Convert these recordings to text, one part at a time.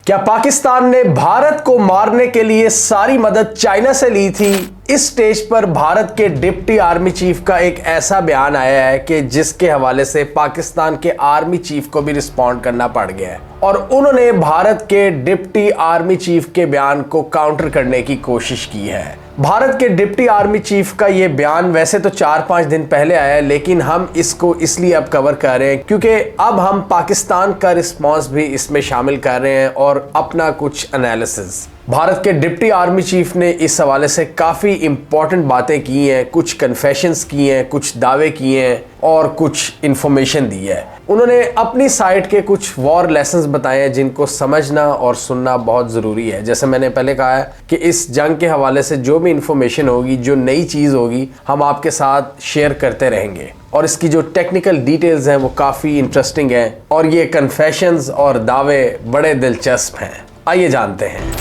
क्या पाकिस्तान ने भारत को मारने के लिए सारी मदद चाइना से ली थी? इस स्टेज पर भारत के डिप्टी आर्मी चीफ का एक ऐसा बयान आया है कि जिसके हवाले से पाकिस्तान के आर्मी चीफ को भी रिस्पॉन्ड करना पड़ गया है और उन्होंने भारत के डिप्टी आर्मी चीफ के बयान को काउंटर करने की कोशिश की है। भारत के डिप्टी आर्मी चीफ का ये बयान वैसे तो 4-5 दिन पहले आया है, लेकिन हम इसको इसलिए अब कवर कर रहे हैं क्योंकि अब हम पाकिस्तान का रिस्पॉन्स भी इसमें शामिल कर रहे हैं और अपना कुछ एनालिसिस। भारत के डिप्टी आर्मी चीफ ने इस हवाले से काफ़ी इंपॉर्टेंट बातें की हैं, कुछ कन्फेशंस की हैं, कुछ दावे किए हैं और कुछ इंफॉर्मेशन दी है। उन्होंने अपनी साइड के कुछ वॉर लेसन्स बताए हैं जिनको समझना और सुनना बहुत ज़रूरी है। जैसे मैंने पहले कहा है कि इस जंग के हवाले से जो भी इंफॉर्मेशन होगी, जो नई चीज़ होगी, हम आपके साथ शेयर करते रहेंगे और इसकी जो टेक्निकल डिटेल्स हैं वो काफ़ी इंटरेस्टिंग हैं और ये कन्फेशंस और दावे बड़े दिलचस्प हैं। आइए जानते हैं।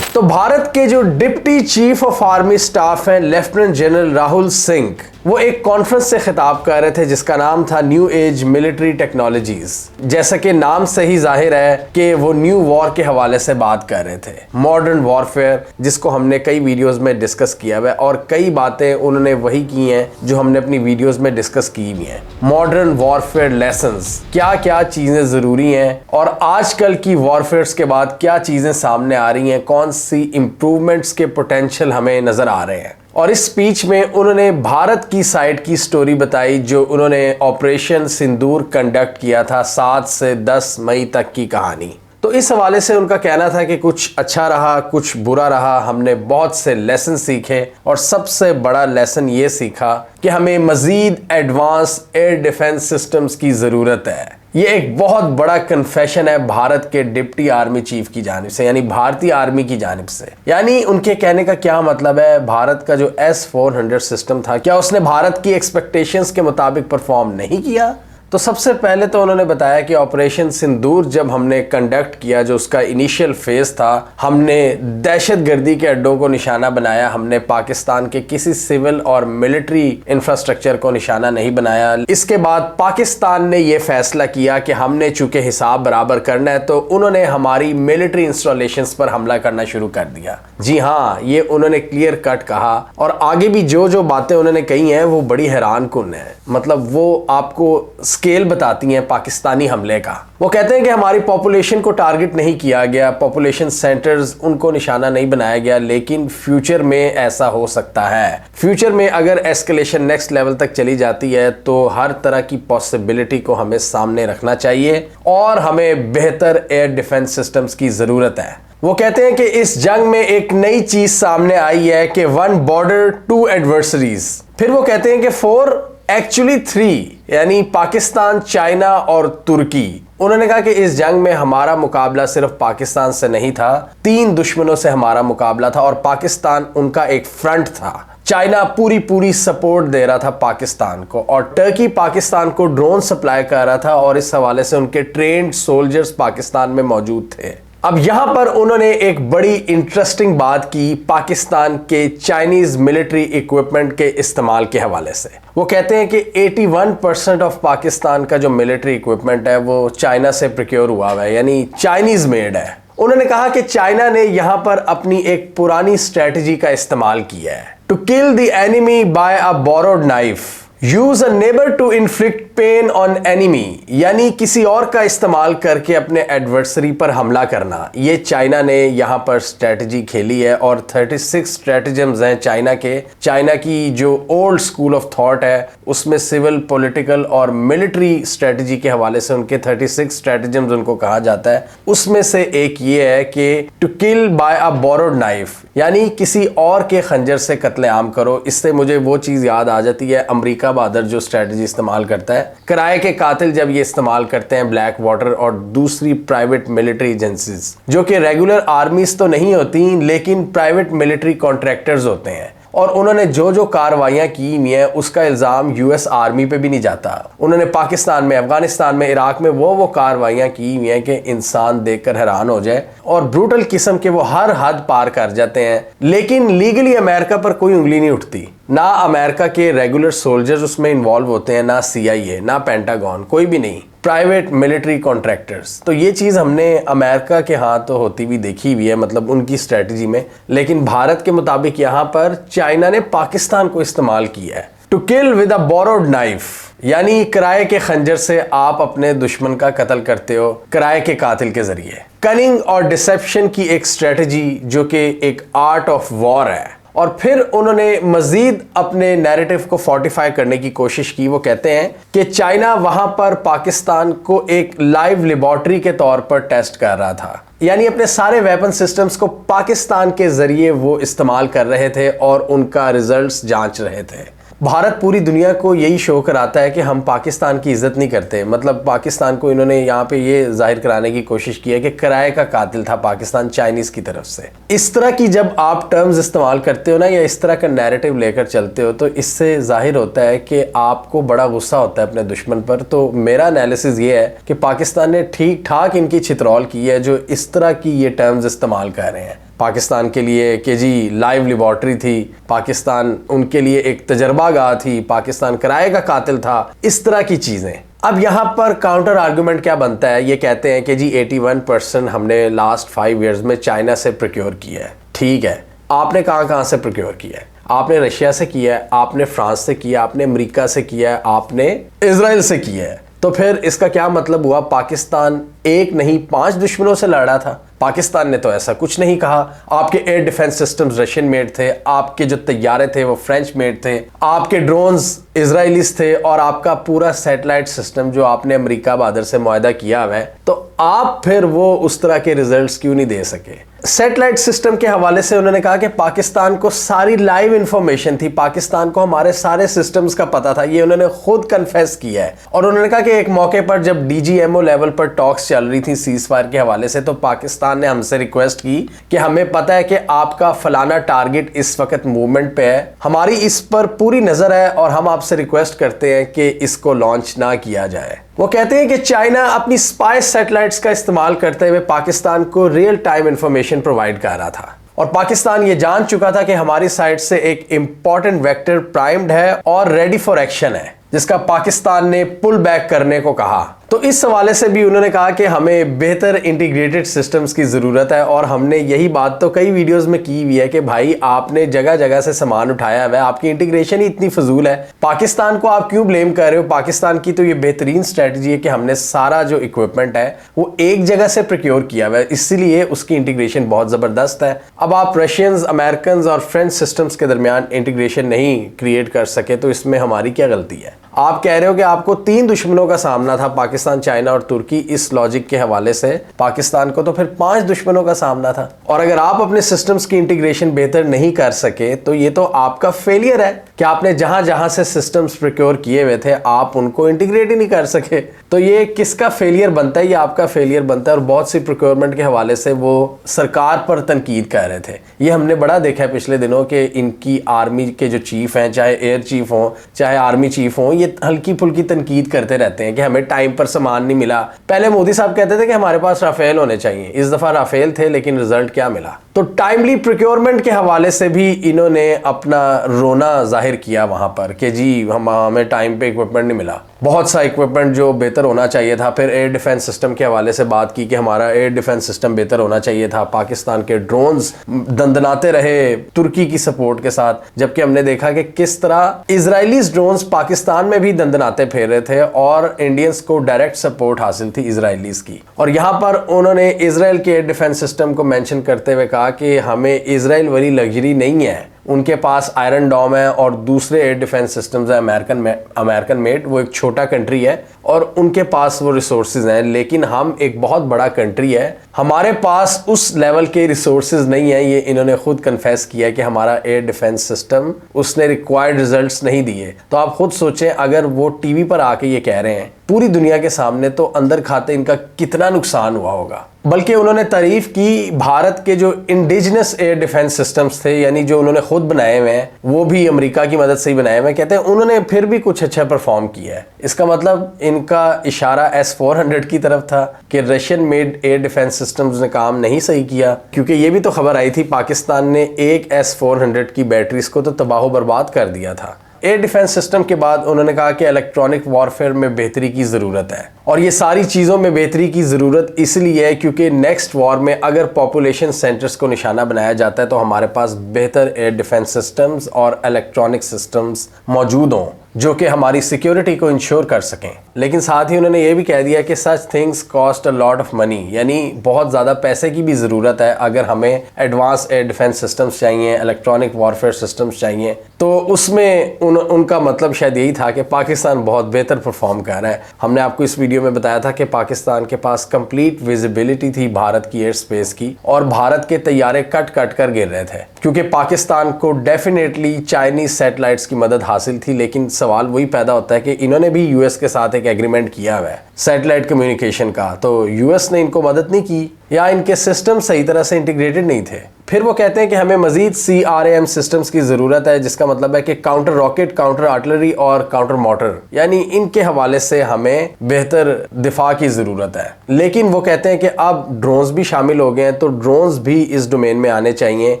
तो भारत के जो deputy chief of army staff हैं लेफ्टिनेंट जनरल राहुल सिंह, वो एक कॉन्फ्रेंस से खिताब कर रहे थे जिसका नाम था न्यू एज मिलिट्री टेक्नोलॉजीज। जैसा कि नाम से ही जाहिर है कि वो न्यू वॉर के हवाले से बात कर रहे थे, मॉडर्न वॉरफेयर, जिसको हमने कई वीडियोस में डिस्कस किया हुआ है और कई बातें उन्होंने वही की हैं जो हमने अपनी वीडियोस में डिस्कस की हुई हैं। मॉडर्न वॉरफेयर लेसन्स, क्या क्या चीज़ें ज़रूरी हैं और आजकल की वॉरफेयर्स के बाद क्या चीज़ें सामने आ रही हैं, कौन सी इंप्रूवमेंट्स के पोटेंशियल हमें नज़र आ रहे हैं। और इस स्पीच में उन्होंने भारत की साइड की स्टोरी बताई जो उन्होंने ऑपरेशन सिंदूर कंडक्ट किया था 7 से 10 मई तक की कहानी। तो इस हवाले से उनका कहना था कि कुछ अच्छा रहा, कुछ बुरा रहा, हमने बहुत से लेसन सीखे और सबसे बड़ा लेसन ये सीखा कि हमें मज़ीद एडवांस एयर डिफेंस सिस्टम्स की ज़रूरत है। ये एक बहुत बड़ा कन्फेशन है भारत के डिप्टी आर्मी चीफ की जानिब से, यानी भारतीय आर्मी की जानिब से। यानी उनके कहने का क्या मतलब है, भारत का जो S-400 सिस्टम था, क्या उसने भारत की एक्सपेक्टेशंस के मुताबिक परफॉर्म नहीं किया? तो सबसे पहले तो उन्होंने बताया कि ऑपरेशन सिंदूर जब हमने कंडक्ट किया, जो उसका इनिशियल फेज था, हमने दहशतगर्दी के अड्डों को निशाना बनाया, हमने पाकिस्तान के किसी सिविल और मिलिट्री इंफ्रास्ट्रक्चर को निशाना नहीं बनाया। इसके बाद पाकिस्तान ने यह फैसला किया कि हमने चूंकि हिसाब बराबर करना है तो उन्होंने हमारी मिलिट्री इंस्टॉलेशंस पर हमला करना शुरू कर दिया। जी हाँ, ये उन्होंने क्लियर कट कहा और आगे भी जो जो बातें उन्होंने कही हैं वो बड़ी हैरान कुन है। मतलब वो आपको स्केल बताती हैं पाकिस्तानी हमले का। वो कहते हैं कि हमारी पॉपुलेशन को टारगेट नहीं किया गया, पॉपुलेशन सेंटर्स उनको निशाना नहीं बनाया गया, लेकिन फ्यूचर में ऐसा हो सकता है। फ्यूचर में अगर एस्केलेशन नेक्स्ट लेवल तक चली जाती है तो हर तरह की पॉसिबिलिटी को हमें सामने रखना चाहिए और हमें बेहतर एयर डिफेंस सिस्टम्स की ज़रूरत है। वो कहते हैं कि इस जंग में एक नई चीज़ सामने आई है कि 1 बॉर्डर 2 एडवर्सरीज। फिर वो कहते हैं कि 4 एक्चुअली 3, यानी पाकिस्तान, चाइना और तुर्की। उन्होंने कहा कि इस जंग में हमारा मुकाबला सिर्फ पाकिस्तान से नहीं था, 3 दुश्मनों से हमारा मुकाबला था और पाकिस्तान उनका एक फ्रंट था। चाइना पूरी सपोर्ट दे रहा था पाकिस्तान को और टर्की पाकिस्तान को ड्रोन सप्लाई कर रहा था और इस हवाले से उनके ट्रेंड सोल्जर्स पाकिस्तान में मौजूद थे। अब यहां पर उन्होंने एक बड़ी इंटरेस्टिंग बात की पाकिस्तान के चाइनीज मिलिट्री इक्विपमेंट के इस्तेमाल के हवाले से। वो कहते हैं कि 81% ऑफ पाकिस्तान का जो मिलिट्री इक्विपमेंट है वो चाइना से प्रोक्योर हुआ है, यानी चाइनीज मेड है। उन्होंने कहा कि चाइना ने यहां पर अपनी एक पुरानी स्ट्रेटजी का इस्तेमाल किया है, to kill the enemy by a borrowed knife, use a neighbour to inflict pain on enemy, यानी किसी और का इस्तेमाल करके अपने एडवर्सरी पर हमला करना। ये चाइना ने यहाँ पर स्ट्रेटजी खेली है और 36 स्ट्रेटजम्स हैं चाइना के। चाइना की जो ओल्ड स्कूल ऑफ थॉट है उसमें सिविल, पॉलिटिकल और मिलिट्री स्ट्रेटजी के हवाले से उनके 36 स्ट्रेटजम्स उनको कहा जाता है। उसमें से एक ये है कि to kill by a borrowed knife, यानी किसी और के खंजर से कत्लेआम करो। इससे मुझे वो चीज़ याद आ जाती है, अमेरिका बहादुर जो स्ट्रेटजी इस्तेमाल करता है, किराए के कातिल जब ये इस्तेमाल करते हैं ब्लैक वाटर और दूसरी प्राइवेट मिलिट्री एजेंसीज, जो कि रेगुलर आर्मीज तो नहीं होती लेकिन प्राइवेट मिलिट्री कॉन्ट्रैक्टर्स होते हैं। और उन्होंने जो जो कार्रवाइयाँ की हुई हैं उसका इल्ज़ाम यूएस आर्मी पे भी नहीं जाता। उन्होंने पाकिस्तान में, अफगानिस्तान में, इराक में वो कार्रवाइयाँ की हुई हैं कि इंसान देखकर हैरान हो जाए और ब्रूटल किस्म के वो हर हद पार कर जाते हैं, लेकिन लीगली अमेरिका पर कोई उंगली नहीं उठती। ना अमेरिका के रेगुलर सोल्जर्स उसमें इन्वॉल्व होते हैं, ना CIA, ना पेंटागन, कोई भी नहीं, प्राइवेट मिलिट्री कॉन्ट्रैक्टर्स। तो ये चीज़ हमने अमेरिका के हाथ तो होती हुई देखी हुई है, मतलब उनकी स्ट्रेटजी में। लेकिन भारत के मुताबिक यहाँ पर चाइना ने पाकिस्तान को इस्तेमाल किया है to kill with a borrowed knife, यानी किराए के खंजर से आप अपने दुश्मन का कत्ल करते हो किराए के कातिल के जरिए। कनिंग और डिसेप्शन की एक स्ट्रेटजी जो कि एक आर्ट ऑफ वॉर है। और फिर उन्होंने मजीद अपने नैरेटिव को फोर्टिफाई करने की कोशिश की। वो कहते हैं कि चाइना वहां पर पाकिस्तान को एक लाइव लेबोरेटरी के तौर पर टेस्ट कर रहा था, यानी अपने सारे वेपन सिस्टम्स को पाकिस्तान के जरिए वो इस्तेमाल कर रहे थे और उनका रिजल्ट्स जांच रहे थे। भारत पूरी दुनिया को यही शो कराता है कि हम पाकिस्तान की इज्जत नहीं करते, मतलब पाकिस्तान को इन्होंने यहाँ पे ये जाहिर कराने की कोशिश की है कि किराए का कातिल था पाकिस्तान चाइनीज की तरफ से। इस तरह की जब आप टर्म्स इस्तेमाल करते हो ना, या इस तरह का नैरेटिव लेकर चलते हो, तो इससे जाहिर होता है कि आपको बड़ा गुस्सा होता है अपने दुश्मन पर। तो मेरा एनालिसिस ये है कि पाकिस्तान ने ठीक ठाक इनकी छितरौल की है जो इस तरह की ये टर्म्स इस्तेमाल कर रहे हैं पाकिस्तान के लिए कि जी लाइव लेबोरेटरी थी, पाकिस्तान उनके लिए एक तजर्बागाह थी, पाकिस्तान किराए का कातिल था, इस तरह की चीज़ें। अब यहाँ पर काउंटर आर्गुमेंट क्या बनता है, ये कहते हैं कि जी 81% हमने लास्ट 5 ईयर्स में चाइना से प्रोक्योर किया है। ठीक है, आपने कहाँ से प्रोक्योर किया है? आपने रशिया से किया है, आपने फ्रांस से किया, आपने अमेरिका से किया है, आपने इजराइल से किया है। तो फिर इसका क्या मतलब हुआ? पाकिस्तान एक नहीं 5 दुश्मनों से लड़ा था। पाकिस्तान ने तो ऐसा कुछ नहीं कहा। आपके air defence systems Russian made थे, आपके जो तैयारे थे वो फ्रेंच मेड थे, आपके ड्रोन्स इजरायलीज थे, और आपका पूरा सैटेलाइट सिस्टम जो आपने अमेरिका बहादुर से मुआहदा किया हुआ है, तो आप फिर वो उस तरह के रिजल्ट्स क्यों नहीं दे सके? सैटेलाइट सिस्टम के हवाले से उन्होंने कहा कि पाकिस्तान को सारी लाइव इंफॉर्मेशन थी, पाकिस्तान को हमारे सारे सिस्टम्स का पता था, ये उन्होंने खुद कन्फेस किया है। और उन्होंने कहा कि एक मौके पर जब DGMO लेवल पर टॉक्स चल रही थी सीज फायर के हवाले से, तो पाकिस्तान ने हमसे रिक्वेस्ट की कि हमें पता है कि आपका फलाना टारगेट इस वक्त मूवमेंट पे है, हमारी इस पर पूरी नजर है और हम आपसे रिक्वेस्ट करते हैं कि इसको लॉन्च ना किया जाए। वो कहते हैं कि चाइना अपनी स्पाई सैटेलाइट्स का इस्तेमाल करते हुए पाकिस्तान को रियल टाइम इंफॉर्मेशन प्रोवाइड कर रहा था, और पाकिस्तान ये जान चुका था कि हमारी साइड से एक इंपॉर्टेंट वेक्टर प्राइम्ड है और रेडी फॉर एक्शन है, जिसका पाकिस्तान ने पुल बैक करने को कहा। तो इस हवाले से भी उन्होंने कहा कि हमें बेहतर इंटीग्रेटेड सिस्टम्स की ज़रूरत है, और हमने यही बात तो कई वीडियोस में की हुई है कि भाई आपने जगह जगह से सामान उठाया हुआ है, आपकी इंटीग्रेशन ही इतनी फजूल है, पाकिस्तान को आप क्यों ब्लेम कर रहे हो? पाकिस्तान की तो ये बेहतरीन स्ट्रेटजी है कि हमने सारा जो इक्विपमेंट है वो एक जगह से प्रोक्योर किया हुआ है, इसीलिए उसकी इंटीग्रेशन बहुत ज़बरदस्त है। अब आप रशियंस, अमेरिकन और फ्रेंच सिस्टम्स के दरमियान इंटीग्रेशन नहीं क्रिएट कर सके, तो इसमें हमारी क्या गलती है? आप कह रहे हो कि आपको 3 दुश्मनों का सामना था, पाकिस्तान, चाइना और तुर्की। इस लॉजिक के हवाले से पाकिस्तान को तो फिर 5 दुश्मनों का सामना था, और अगर आप अपने सिस्टम्स की इंटीग्रेशन बेहतर नहीं कर सके तो ये तो आपका फेलियर है कि आपने जहां जहां से सिस्टम्स प्रोक्योर किए हुए थे आप उनको इंटीग्रेट ही नहीं कर सके। तो ये किसका फेलियर बनता है? ये आपका फेलियर बनता है। और बहुत सी प्रोक्योरमेंट के हवाले से वो सरकार पर तनकीद कर रहे थे। ये हमने बड़ा देखा है पिछले दिनों कि इनकी आर्मी के जो चीफ हैं, चाहे एयर चीफ हों चाहे आर्मी चीफ हों, ये हल्की फुल्की तनकीद करते रहते हैं कि हमें टाइम पर सामान नहीं मिला। पहले मोदी साहब कहते थे कि हमारे पास राफेल होने चाहिए, इस दफा राफेल थे, लेकिन रिजल्ट क्या मिला? तो टाइमली प्रोक्योरमेंट के हवाले से भी इन्होंने अपना रोना जाहिर किया वहां पर कि जी हमें टाइम पे इक्विपमेंट नहीं मिला, बहुत सा इक्विपमेंट जो बेहतर होना चाहिए था। फिर एयर डिफेंस सिस्टम के हवाले से बात की कि हमारा एयर डिफेंस सिस्टम बेहतर होना चाहिए था। पाकिस्तान के ड्रोन्स दंदनाते रहे तुर्की की सपोर्ट के साथ, जबकि हमने देखा कि किस तरह इजरायलीज ड्रोन्स पाकिस्तान में भी दंदनाते फेर रहे थे और इंडियंस को डायरेक्ट सपोर्ट हासिल थी इजरायलीज की। और यहाँ पर उन्होंने इजराइल के एयर डिफेंस सिस्टम को मेंशन करते हुए कहा कि हमें इजराइल वाली लग्जरी नहीं है, उनके पास आयरन डॉम है और दूसरे एयर डिफेंस सिस्टम्स है अमेरिकन मेड, वो एक छोटा कंट्री है और उनके पास वो रिसोर्सेज हैं, लेकिन हम एक बहुत बड़ा कंट्री है, हमारे पास उस लेवल के रिसोर्सेज नहीं है। ये इन्होंने खुद कन्फेस किया कि हमारा एयर डिफेंस सिस्टम उसने रिक्वायर्ड रिजल्ट्स नहीं दिए। तो आप खुद सोचें, अगर वो टीवी पर आके ये कह रहे हैं पूरी दुनिया के सामने, तो अंदर खाते इनका कितना नुकसान हुआ होगा। बल्कि उन्होंने तारीफ की भारत के जो इंडिजिनस एयर डिफेंस सिस्टम्स थे, यानी जो उन्होंने खुद बनाए हुए हैं, वो भी अमेरिका की मदद से ही बनाए हुए हैं। कहते हैं उन्होंने फिर भी कुछ अच्छा परफॉर्म किया है। इसका मतलब इनका इशारा S-400 की तरफ था कि Russian made air defence systems ने काम नहीं सही किया, क्योंकि ये भी तो खबर आई थी पाकिस्तान ने एक S-400 की बैटरीज को तो तबाह बर्बाद कर दिया था। एयर डिफेंस सिस्टम के बाद उन्होंने कहा कि इलेक्ट्रॉनिक वॉरफेयर में बेहतरी की ज़रूरत है, और ये सारी चीज़ों में बेहतरी की ज़रूरत इसलिए है क्योंकि नेक्स्ट वॉर में अगर पॉपुलेशन सेंटर्स को निशाना बनाया जाता है तो हमारे पास बेहतर एयर डिफेंस सिस्टम्स और इलेक्ट्रॉनिक सिस्टम्स मौजूद हों जो कि हमारी सिक्योरिटी को इंश्योर कर सकें। लेकिन साथ ही उन्होंने ये भी कह दिया कि such things cost a lot of money, यानी बहुत ज़्यादा पैसे की भी ज़रूरत है। अगर हमें एडवांस एयर डिफेंस सिस्टम्स चाहिए, इलेक्ट्रॉनिक वॉरफेयर सिस्टम्स चाहिए, तो उसमें उनका मतलब शायद यही था कि पाकिस्तान बहुत बेहतर परफॉर्म कर रहा है। हमने आपको इस वीडियो में बताया था कि पाकिस्तान के पास कंप्लीट विजिबिलिटी थी भारत की एयर स्पेस की, और भारत के तैयारे कट कट कर गिर रहे थे, क्योंकि पाकिस्तान को डेफिनेटली चाइनीज सैटेलाइट्स की मदद हासिल थी। लेकिन सवाल वही पैदा होता है कि इन्होंने भी यूएस के साथ एक एग्रीमेंट किया हुआ है सैटेलाइट कम्युनिकेशन का, तो यूएस ने इनको मदद नहीं की या इनके सिस्टम सही तरह से इंटीग्रेटेड नहीं थे। फिर वो कहते हैं कि हमें मजीद CRAM सिस्टम्स की ज़रूरत है, जिसका मतलब है कि काउंटर रॉकेट, काउंटर आर्टिलरी और काउंटर मोटर, यानी इनके हवाले से हमें बेहतर दिफा की ज़रूरत है। लेकिन वो कहते हैं कि अब ड्रोन्स भी शामिल हो गए हैं, तो ड्रोन्स भी इस डोमेन में आने चाहिए।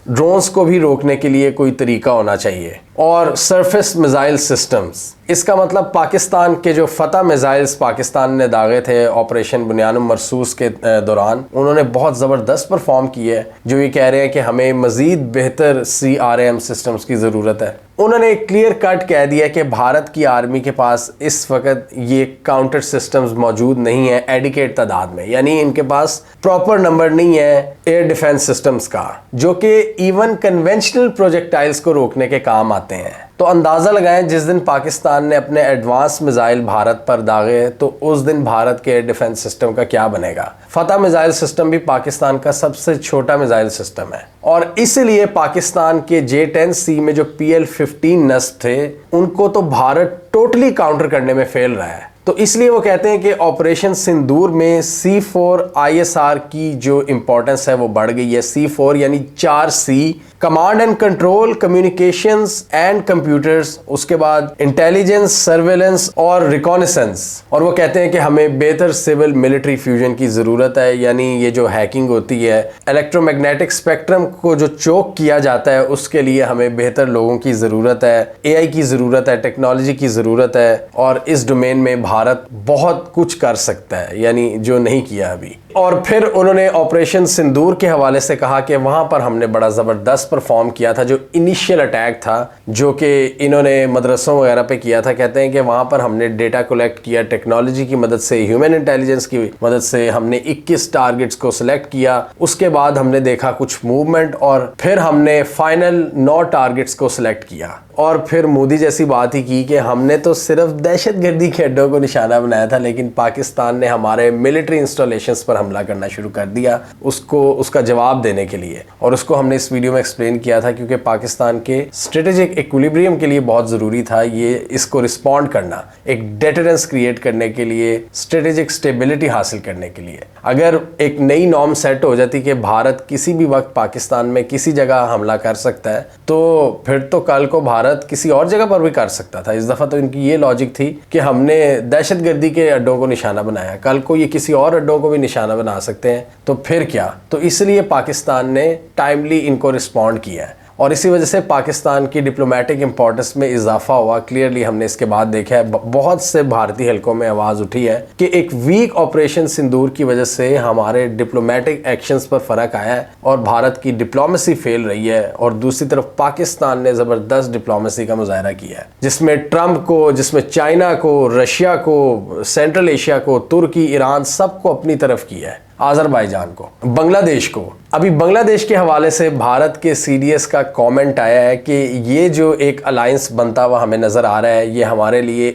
ड्रोन्स को भी रोकने के लिए कोई तरीका होना चाहिए। और सरफेस मिसाइल सिस्टम्स, इसका मतलब पाकिस्तान के जो फतह मिसाइल्स पाकिस्तान ने दागे थे ऑपरेशन बुनियानुम मरसूस के दौरान, उन्होंने बहुत ज़बरदस्त परफॉर्म किए, जो ये कह रहे हैं कि हमें मज़ीद बेहतर CRAM सिस्टम्स की ज़रूरत है। उन्होंने एक क्लियर कट कह दिया कि भारत की आर्मी के पास इस वक्त ये काउंटर सिस्टम्स मौजूद नहीं है एडिकेट तादाद में, यानी इनके पास प्रॉपर नंबर नहीं है एयर डिफेंस सिस्टम्स का, जो कि इवन कन्वेंशनल प्रोजेक्टाइल्स को रोकने के काम आते हैं। तो अंदाज़ा लगाएं, जिस दिन पाकिस्तान ने अपने एडवांस मिसाइल भारत पर दागे तो उस दिन भारत के एयर डिफेंस सिस्टम का क्या बनेगा। फतह मिसाइल सिस्टम भी पाकिस्तान का सबसे छोटा मिसाइल सिस्टम है, और इसलिए पाकिस्तान के J-10C में जो PL-15 नस्ब थे, उनको तो भारत टोटली काउंटर करने में फेल रहा है। तो इसलिए वो कहते हैं कि ऑपरेशन सिंदूर में C4 ISR की जो इंपॉर्टेंस है वो बढ़ गई है। C4 यानी 4C, command and control, communications and computers, उसके बाद इंटेलिजेंस, सर्वेलेंस और रिकॉनेसेंस। और वो कहते हैं कि हमें बेहतर सिविल मिलिट्री फ्यूजन की ज़रूरत है, यानी ये जो हैकिंग होती है, इलेक्ट्रोमैग्नेटिक स्पेक्ट्रम को जो चोक किया जाता है, उसके लिए हमें बेहतर लोगों की ज़रूरत है, AI की ज़रूरत है, टेक्नोलॉजी की ज़रूरत है, और इस डोमेन में भारत बहुत कुछ कर सकता है, यानी जो नहीं किया अभी। और फिर उन्होंने ऑपरेशन सिंदूर के हवाले से कहा कि वहाँ पर हमने बड़ा ज़बरदस्त परफॉर्म किया था। जो इनिशियल अटैक था जो कि इन्होंने मदरसों वगैरह पे किया था, कहते हैं कि वहाँ पर हमने डेटा कलेक्ट किया, टेक्नोलॉजी की मदद से, ह्यूमन इंटेलिजेंस की मदद से हमने 21 टारगेट्स को सिलेक्ट किया। उसके बाद हमने देखा कुछ मूवमेंट, और फिर हमने फाइनल 9 टारगेट्स को सिलेक्ट किया। और फिर मोदी जैसी बात ही की कि हमने तो सिर्फ दहशतगर्दी के अड्डों को निशाना बनाया था, लेकिन पाकिस्तान ने हमारे मिलिट्री इंस्टॉलेशंस पर हमला करना शुरू कर दिया उसका जवाब देने के लिए। और उसको हमने इस वीडियो में एक्सप्लेन किया था, क्योंकि पाकिस्तान के स्ट्रेटेजिक इक्विलिब्रियम के लिए बहुत ज़रूरी था ये इसको रिस्पॉन्ड करना, एक डेटरेंस क्रिएट करने के लिए, स्ट्रेटेजिक स्टेबिलिटी हासिल करने के लिए। अगर एक नई नॉर्म सेट हो जाती कि भारत किसी भी वक्त पाकिस्तान में किसी जगह हमला कर सकता है, तो फिर तो कल को भारत किसी और जगह पर भी कर सकता था। इस दफ़ा तो इनकी ये लॉजिक थी कि हमने दहशतगर्दी के अड्डों को निशाना बनाया, कल को ये किसी और अड्डों को भी निशाना बना सकते हैं, तो फिर क्या। तो इसलिए पाकिस्तान ने टाइमली इनको रिस्पॉन्ड किया है, और इसी वजह से पाकिस्तान की डिप्लोमेटिक इंपॉर्टेंस में इजाफा हुआ। क्लियरली हमने इसके बाद देखा है, बहुत से भारतीय हलकों में आवाज़ उठी है कि एक वीक ऑपरेशन सिंदूर की वजह से हमारे डिप्लोमेटिक एक्शंस पर फ़र्क आया है और भारत की डिप्लोमेसी फेल रही है। और दूसरी तरफ पाकिस्तान ने ज़बरदस्त डिप्लोमेसी का मुजाहरा किया है, जिसमें ट्रंप को, जिसमें चाइना को, रशिया को, सेंट्रल एशिया को, तुर्की, ईरान, सबको अपनी तरफ किया है, आज़रबाईजान को, बांग्लादेश को। अभी बांग्लादेश के हवाले से भारत के CDS का कमेंट आया है कि ये जो एक अलायंस बनता हुआ हमें नज़र आ रहा है, ये हमारे लिए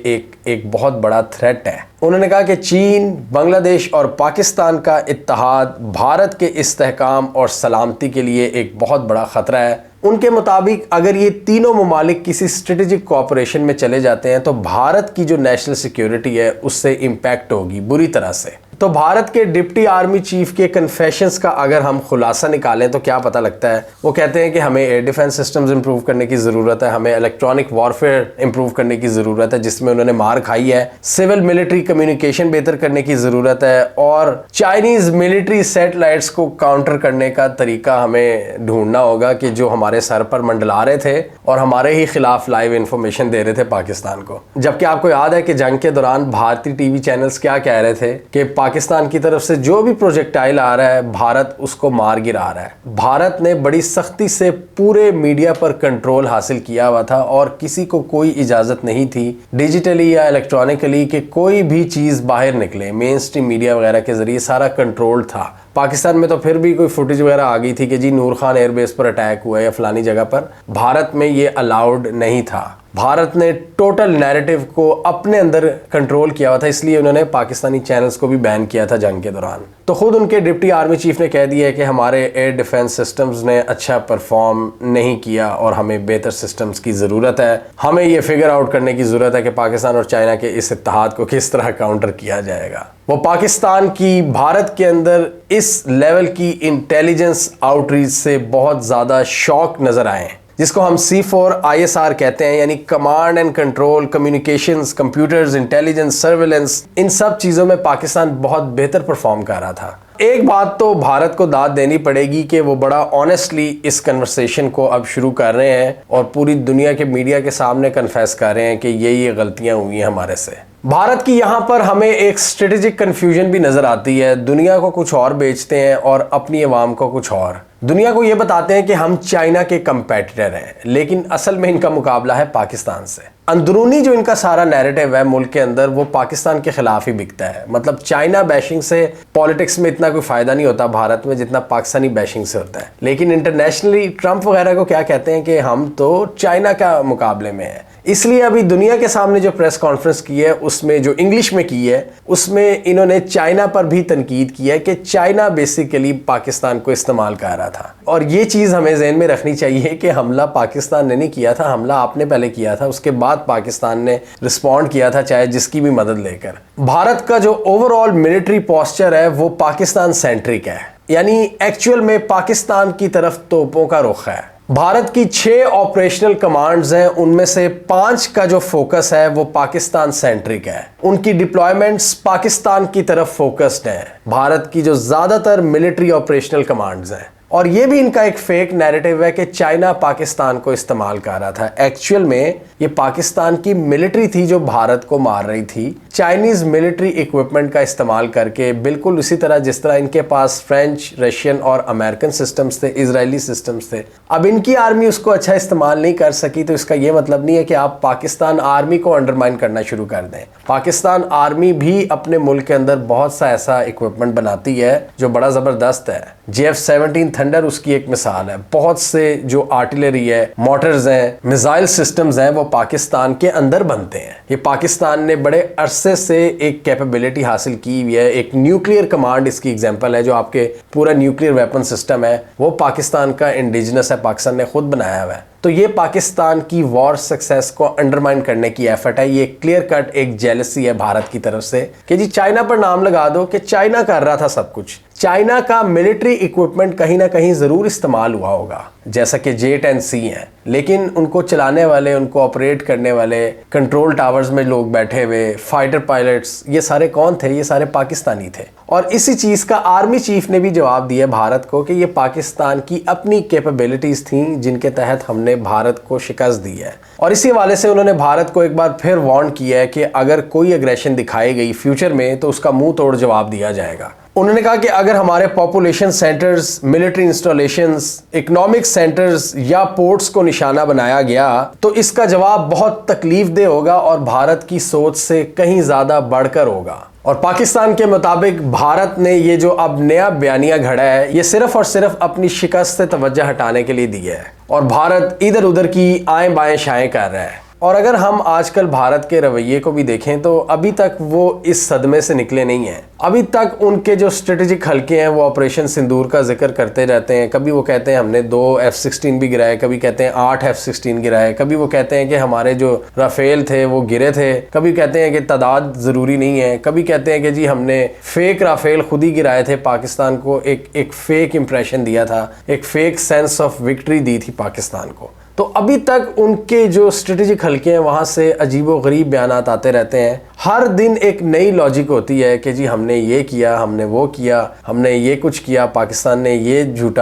एक बहुत बड़ा थ्रेट है। उन्होंने कहा कि चीन, बांग्लादेश और पाकिस्तान का इत्तेहाद भारत के इस्तेहकाम और सलामती के लिए एक बहुत बड़ा ख़तरा है। उनके मुताबिक अगर ये तीनों ममालिक किसी स्ट्रेटेजिक कोऑपरेशन में चले जाते हैं तो भारत की जो नेशनल सिक्योरिटी है उससे इम्पैक्ट होगी बुरी तरह से। तो भारत के डिप्टी आर्मी चीफ के कन्फेशंस का अगर हम खुलासा निकालें तो क्या पता लगता है। वो कहते हैं कि हमें एयर डिफेंस सिस्टम्स इंप्रूव करने की ज़रूरत है, हमें इलेक्ट्रॉनिक वॉरफेयर इंप्रूव करने की ज़रूरत है जिसमें उन्होंने मार खाई है, सिविल मिलिट्री कम्युनिकेशन बेहतर करने की ज़रूरत है, और चाइनीज़ मिलिट्री सैटेलाइट्स को काउंटर करने का तरीका हमें ढूंढना होगा कि जो हमारे सर पर मंडला रहे थे और हमारे ही खिलाफ लाइव इंफॉर्मेशन दे रहे थे पाकिस्तान को। जबकि आपको याद है कि जंग के दौरान भारतीय टीवी चैनल्स क्या कह रहे थे कि पाकिस्तान की तरफ से जो भी प्रोजेक्टाइल आ रहा है भारत उसको मार गिरा रहा है। भारत ने बड़ी सख्ती से पूरे मीडिया पर कंट्रोल हासिल किया हुआ था और किसी को कोई इजाजत नहीं थी डिजिटली या इलेक्ट्रॉनिकली कि कोई भी चीज़ बाहर निकले। मेन स्ट्रीम मीडिया वगैरह के जरिए सारा कंट्रोल था। पाकिस्तान में तो फिर भी कोई फुटेज वगैरह आ गई थी कि जी नूर खान एयरबेस पर अटैक हुआ है या फलानी जगह पर। भारत में ये अलाउड नहीं था। भारत ने टोटल नैरेटिव को अपने अंदर कंट्रोल किया हुआ था, इसलिए उन्होंने पाकिस्तानी चैनल्स को भी बैन किया था जंग के दौरान। तो खुद उनके डिप्टी आर्मी चीफ ने कह दिया है कि हमारे एयर डिफेंस सिस्टम्स ने अच्छा परफॉर्म नहीं किया और हमें बेहतर सिस्टम्स की ज़रूरत है। हमें ये फिगर आउट करने की ज़रूरत है कि पाकिस्तान और चाइना के इस इत्तेहाद को किस तरह काउंटर किया जाएगा। वो पाकिस्तान की भारत के अंदर इस लेवल की इंटेलिजेंस आउटरीच से बहुत ज़्यादा शॉक नज़र आए, जिसको हम C4 ISR कहते हैं, यानी command and control, communications, computers, intelligence, surveillance. इन सब चीज़ों में पाकिस्तान बहुत बेहतर परफॉर्म कर रहा था। एक बात तो भारत को दाद देनी पड़ेगी कि वो बड़ा ऑनेस्टली इस कन्वर्सेशन को अब शुरू कर रहे हैं और पूरी दुनिया के मीडिया के सामने कन्फेस कर रहे हैं कि ये गलतियां हुई हैं हमारे से। भारत की यहाँ पर हमें एक स्ट्रेटेजिक कन्फ्यूजन भी नज़र आती है। दुनिया को कुछ और बेचते हैं और अपनी आवाम को कुछ और। दुनिया को ये बताते हैं कि हम चाइना के कंपेटिटर हैं, लेकिन असल में इनका मुकाबला है पाकिस्तान से। अंदरूनी जो इनका सारा नैरेटिव है मुल्क के अंदर वो पाकिस्तान के खिलाफ ही बिकता है। मतलब चाइना बैशिंग से पॉलिटिक्स में इतना कोई फ़ायदा नहीं होता भारत में जितना पाकिस्तानी बैशिंग से होता है। लेकिन इंटरनेशनली ट्रंप वगैरह को क्या कहते हैं कि हम तो चाइना का मुकाबले में है। इसलिए अभी दुनिया के सामने जो प्रेस कॉन्फ्रेंस की है उसमें जो इंग्लिश में की है उसमें इन्होंने चाइना पर भी तनकीद की है कि चाइना बेसिकली पाकिस्तान को इस्तेमाल कर रहा था। और ये चीज़ हमें ज़हन में रखनी चाहिए कि हमला पाकिस्तान ने नहीं किया था, हमला आपने पहले किया था, उसके बाद पाकिस्तान ने रिस्पॉन्ड किया था, चाहे जिसकी भी मदद लेकर। भारत का जो ओवरऑल मिलिट्री पोस्चर है वो पाकिस्तान सेंट्रिक है, यानी एक्चुअल में पाकिस्तान की तरफ तोपों का रुख है। भारत की 6 ऑपरेशनल कमांड्स हैं, उनमें से 5 का जो फोकस है वो पाकिस्तान सेंट्रिक है। उनकी डिप्लॉयमेंट्स पाकिस्तान की तरफ फोकस्ड हैं, भारत की जो ज़्यादातर मिलिट्री ऑपरेशनल कमांड्स हैं। और ये भी इनका एक फेक नैरेटिव है कि चाइना पाकिस्तान को इस्तेमाल कर रहा था। एक्चुअल में ये पाकिस्तान की मिलिट्री थी जो भारत को मार रही थी, चाइनीज़ मिलिट्री इक्विपमेंट का इस्तेमाल करके, बिल्कुल उसी तरह जिस तरह इनके पास फ्रेंच, रशियन और अमेरिकन सिस्टम्स थे, इजरायली सिस्टम्स थे। अब इनकी आर्मी उसको अच्छा इस्तेमाल नहीं कर सकी तो इसका ये मतलब नहीं है कि आप पाकिस्तान आर्मी को अंडरमाइन करना शुरू कर दें। पाकिस्तान आर्मी भी अपने मुल्क के अंदर बहुत सा ऐसा इक्विपमेंट बनाती है जो बड़ा ज़बरदस्त है। JF-17 थंडर उसकी एक मिसाल है। बहुत से जो आर्टिलरी है, मोटर्स हैं, मिसाइल सिस्टम्स हैं, वो पाकिस्तान के अंदर बनते हैं। ये पाकिस्तान ने बड़े अरसे से एक कैपेबिलिटी हासिल की हुई है। एक न्यूक्लियर कमांड इसकी एग्जांपल है, जो आपके पूरा न्यूक्लियर वेपन सिस्टम है वो पाकिस्तान का इंडिजिनस है, पाकिस्तान ने खुद बनाया हुआ है। तो ये पाकिस्तान की वॉर सक्सेस को अंडरमाइन करने की एफर्ट है। ये क्लियर कट एक जेलसी है भारत की तरफ से कि जी चाइना पर नाम लगा दो कि चाइना कर रहा था सब कुछ। चाइना का मिलिट्री इक्विपमेंट कहीं ना कहीं ज़रूर इस्तेमाल हुआ होगा, जैसा कि J-10C हैं, लेकिन उनको चलाने वाले, उनको ऑपरेट करने वाले, कंट्रोल टावर्स में लोग बैठे हुए, फाइटर पायलट्स, ये सारे कौन थे? ये सारे पाकिस्तानी थे। और इसी चीज़ का आर्मी चीफ ने भी जवाब दिया भारत को कि ये पाकिस्तान की अपनी कैपेबिलिटीज़ थी जिनके तहत हमने भारत को शिकस्त दी है। और इसी हवाले से उन्होंने भारत को एक बार फिर वार्न किया है कि अगर कोई एग्रेशन दिखाई गई फ्यूचर में तो उसका मुंह तोड़ जवाब दिया जाएगा। उन्होंने कहा कि अगर हमारे population centres, military installations, economic centres या पोर्ट्स को निशाना बनाया गया तो इसका जवाब बहुत तकलीफदेह होगा और भारत की सोच से कहीं ज़्यादा बढ़कर होगा। और पाकिस्तान के मुताबिक भारत ने ये जो अब नया बयानिया घड़ा है ये सिर्फ और सिर्फ अपनी शिकस्त से तवज्जो हटाने के लिए दी है और भारत इधर उधर की आएं बाएं शाएं कर रहा है। और अगर हम आजकल भारत के रवैये को भी देखें तो अभी तक वो इस सदमे से निकले नहीं हैं। अभी तक उनके जो स्ट्रेटेजिक हल्के हैं वो ऑपरेशन सिंदूर का जिक्र करते रहते हैं। कभी वो कहते हैं हमने 2 F-16 भी गिराए, कभी कहते हैं 8 F-16 गिराए, कभी वो कहते हैं कि हमारे जो राफेल थे वो गिरे थे, कभी कहते हैं कि तादाद ज़रूरी नहीं है, कभी कहते हैं कि जी हमने फेक राफेल खुद ही गिराए थे, पाकिस्तान को एक फेक इंप्रेशन दिया था, एक फेक सेंस ऑफ विक्ट्री दी थी पाकिस्तान को। तो अभी तक उनके जो स्ट्रेटेजिक हल्के हैं वहाँ से अजीबोगरीब बयानात आते रहते हैं। हर दिन एक नई लॉजिक होती है कि जी हमने ये किया, हमने वो किया, हमने ये कुछ किया, पाकिस्तान ने ये झूठ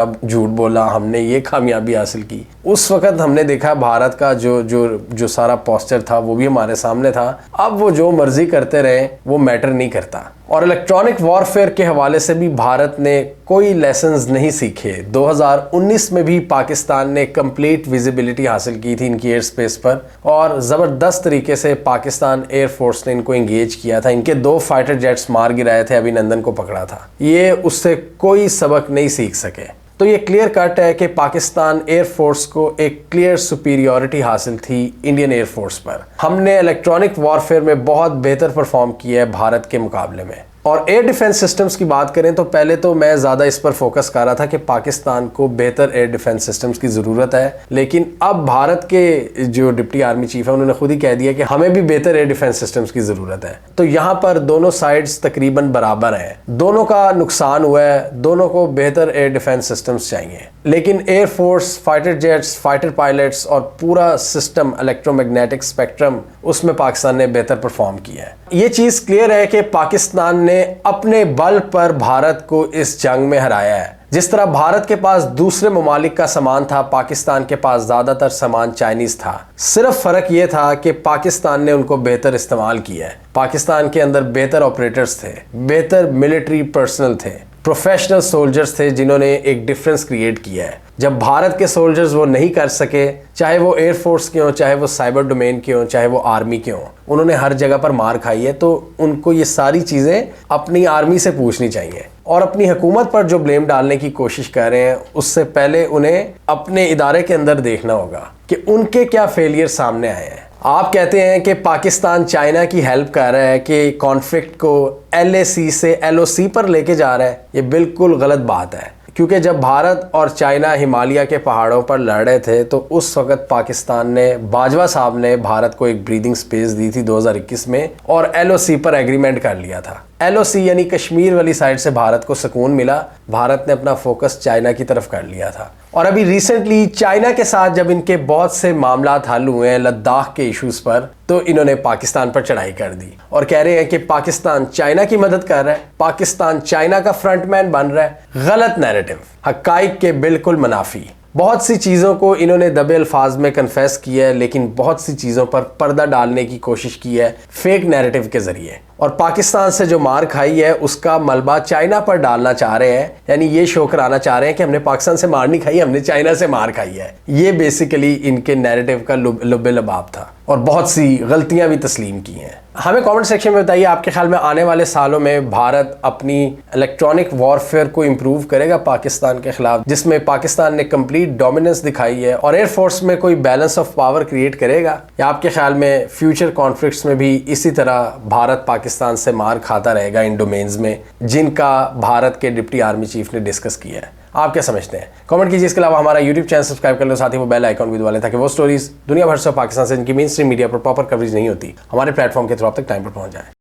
बोला, हमने ये कामयाबी हासिल की। उस वक्त हमने देखा भारत का जो सारा पोस्चर था वो भी हमारे सामने था। अब वो जो मर्जी करते रहे वो मैटर नहीं करता। और इलेक्ट्रॉनिक वॉरफेयर के हवाले से भी भारत ने कोई लेसन्स नहीं सीखे। 2019 में भी पाकिस्तान ने कंप्लीट विजिबिलिटी हासिल की थी इनकी एयर स्पेस पर और ज़बरदस्त तरीके से पाकिस्तान एयरफोर्स ने इनको इंगेज किया था। इनके 2 फाइटर जेट्स मार गिराए थे, अभिनंदन को पकड़ा था। ये उससे कोई सबक नहीं सीख सके। तो ये क्लियर कट है कि पाकिस्तान एयरफोर्स को एक क्लियर सुपीरियॉरिटी हासिल थी इंडियन एयरफोर्स पर। हमने इलेक्ट्रॉनिक वॉरफेयर में बहुत बेहतर परफॉर्म किया है भारत के मुकाबले में। और एयर डिफेंस सिस्टम्स की बात करें तो पहले तो मैं ज़्यादा इस पर फोकस कर रहा था कि पाकिस्तान को बेहतर एयर डिफेंस सिस्टम्स की ज़रूरत है, लेकिन अब भारत के जो डिप्टी आर्मी चीफ है उन्होंने खुद ही कह दिया कि हमें भी बेहतर एयर डिफेंस सिस्टम्स की ज़रूरत है। तो यहाँ पर दोनों साइड्स तकरीबन बराबर हैं, दोनों का नुकसान हुआ है, दोनों को बेहतर एयर डिफेंस सिस्टम्स चाहिए। लेकिन air force, fighter jets, fighter pilots और पूरा सिस्टम इलेक्ट्रोमैग्नेटिक स्पेक्ट्रम, उसमें पाकिस्तान ने बेहतर परफॉर्म किया है। ये चीज़ क्लियर है कि पाकिस्तान ने अपने बल पर भारत को इस जंग में हराया है। जिस तरह भारत के पास दूसरे ममालिक का सामान था, पाकिस्तान के पास ज़्यादातर सामान चाइनीज़ था। सिर्फ फ़र्क ये था कि पाकिस्तान ने उनको बेहतर इस्तेमाल किया है। पाकिस्तान के अंदर बेहतर ऑपरेटर्स थे, बेहतर मिलिट्री पर्सनल थे, प्रोफेशनल सोल्जर्स थे जिन्होंने एक डिफरेंस क्रिएट किया है। जब भारत के सोल्जर्स वो नहीं कर सके, चाहे वो एयरफोर्स के हों, चाहे वो साइबर डोमेन के हों, चाहे वो आर्मी के हों, उन्होंने हर जगह पर मार खाई है। तो उनको ये सारी चीज़ें अपनी आर्मी से पूछनी चाहिए और अपनी हुकूमत पर जो ब्लेम डालने की कोशिश कर रहे हैं उससे पहले उन्हें अपने इदारे के अंदर देखना होगा कि उनके क्या फेलियर सामने आए हैं। आप कहते हैं कि पाकिस्तान चाइना की हेल्प कर रहा है कि कॉन्फ्लिक्ट को LAC से LOC पर लेके जा रहा है। ये बिल्कुल गलत बात है, क्योंकि जब भारत और चाइना हिमालय के पहाड़ों पर लड़ रहे थे तो उस वक्त पाकिस्तान ने, बाजवा साहब ने भारत को एक ब्रीदिंग स्पेस दी थी 2021 में और LOC पर एग्रीमेंट कर लिया था। LOC यानी कश्मीर वाली साइड से भारत को सुकून मिला, भारत ने अपना फोकस चाइना की तरफ कर लिया था। और अभी रिसेंटली चाइना के साथ जब इनके बहुत से मामलात हल हुए हैं लद्दाख के इश्यूज़ पर, तो इन्होंने पाकिस्तान पर चढ़ाई कर दी और कह रहे हैं कि पाकिस्तान चाइना की मदद कर रहा है, पाकिस्तान चाइना का फ्रंटमैन बन रहा है। गलत नैरेटिव, हक़ाइक़ के बिल्कुल मुनाफी। बहुत सी चीज़ों को इन्होंने दबे अल्फाज में कन्फेस किया है, लेकिन बहुत सी चीज़ों पर पर्दा डालने की कोशिश की है फेक नैरेटिव के ज़रिए। और पाकिस्तान से जो मार खाई है उसका मलबा चाइना पर डालना चाह रहे हैं, यानी ये शो कराना चाह रहे हैं कि हमने पाकिस्तान से मार नहीं खाई, हमने चाइना से मार खाई है। ये बेसिकली इनके नैरेटिव का लुब्बे लबाब था और बहुत सी गलतियां भी तस्लीम की हैं। हमें कमेंट सेक्शन में बताइए आपके ख्याल में आने वाले सालों में भारत अपनी इलेक्ट्रॉनिक वॉरफेयर को इम्प्रूव करेगा पाकिस्तान के खिलाफ, जिसमें पाकिस्तान ने कंप्लीट डोमिनेंस दिखाई है, और एयरफोर्स में कोई बैलेंस ऑफ पावर क्रिएट करेगा, या आपके ख्याल में फ्यूचर कॉन्फ्लिक्ट्स में भी इसी तरह भारत पाकिस्तान से मार खाता रहेगा इन डोमेन्स में जिनका भारत के डिप्टी आर्मी चीफ ने डिस्कस किया है? आप क्या समझते हैं? कमेंट कीजिए। इसके अलावा हमारा YouTube चैनल सब्सक्राइब कर लो, साथ ही वो बेल आइकॉन भी दबा लें ताकि वो स्टोरीज दुनिया भर से पाकिस्तान से जिनकी मेन स्ट्रीम मीडिया पर प्रॉपर कवरेज नहीं होती हमारे प्लेटफॉर्म के थ्रू आप तक टाइम पर पहुंच जाए।